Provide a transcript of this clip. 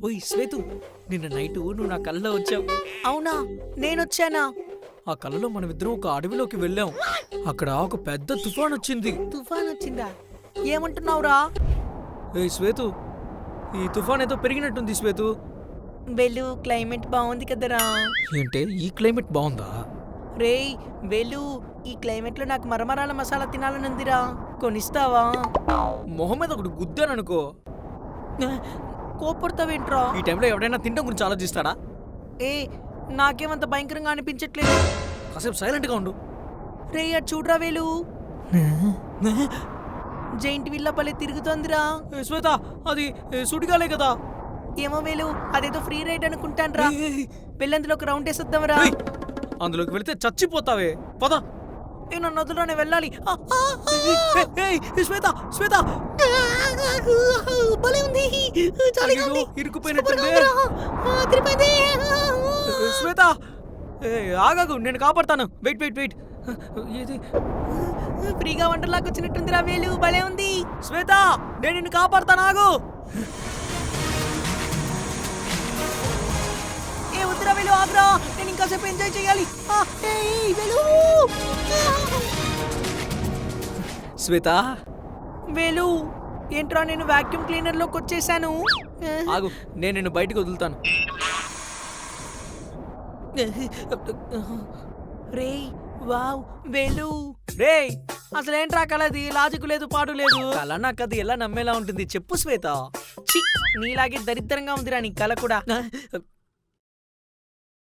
ఓయ్ శ్వేతు, నిన్న నైట్ నువ్వు నా కళ్ళలో వచ్చావు. అవునా, నేనొచ్చానా? ఆ కళ్ళలో మనమిద్దరం ఒక అడవిలోకి వెళ్ళాం. అక్కడ ఒక పెద్ద తుఫాన్ వచ్చింది. తుఫాన్ వచ్చిందా? ఏమంటున్నావురా? ఏయ్ శ్వేతు, ఈ తుఫాన్ ఏదో పెరిగినట్టుంది శ్వేతు. వెళ్ళు, క్లైమేట్ బాగుంది కదరా. ఏంటే ఈ క్లైమేట్ బాగుందా? రేయ్ వెళ్ళు, ఈ క్లైమేట్ లో నాకు మరమరాల మసాలా తినాలనుందిరా, కొనిస్తావా? మొహం మీద ఒకటి గుద్దాననుకో. కోపడతావేంట్రా? ఈ టైంలో ఎవడైనా తినడం గురించి ఆలోచిస్తాడా? ఏ, నాకేమంత భయంకరంగా అనిపించట్లేదు. కాసేపు సైలెంట్గా ఉండు. రే అటు చూడరా వేలు, జైంట్ విల్లా భలే తిరుగుతోందిరా. ఏ శ్వేత, అది సుడిగాలే కదా. ఏమో వేలు, అదేదో ఫ్రీ రైడ్ అనుకుంటాన్రా. ఏయ్, వెళ్ళందులో ఒక రౌండ్ వేసొద్దాంరా. ఏయ్, అందులోకి వెళితే చచ్చిపోతావే. పద. ఏ నన్ను వదిలోనే వెళ్ళాలి. ఏయ్, శ్వేత శ్వేత, భలే ఉంది, చలిగా ఉంది. అయ్యో, ఇరుక్కుపోయినట్టుంది. తిరిపోయింది. శ్వేత, ఆగాగు, నేను కాపాడతాను. Wait wait wait. ఏది? ఫ్రీగా వంటర్లాగా వచ్చినట్టుందిరా వేలు, భలే ఉంది. శ్వేత, నేను నిన్ను కాపాడతాను, ఆగు. ఏ వద్దురా వేలు, ఆగురా, నేను ఇంకాసేపు ఎంజాయ్ చేయాలి. వేలు, శ్వేత, వేలు, ఏంట్రా నేను వాక్యూమ్ క్లీనర్ లోకి వచ్చేసాను. ఆగు, నేను నిన్ను బయటకు వదులుతాను. రేయ్ వావ్ వేలు, రేయ్ అసలేంట్రా కలది, లాజిక్ లేదు పాడు లేదు. కళ నాకు అది ఎలా నమ్మేలా ఉంటుంది చెప్పు శ్వేత. ఛీ, నీలాగే దరిద్రంగా ఉందిరా నీ కళ కూడా.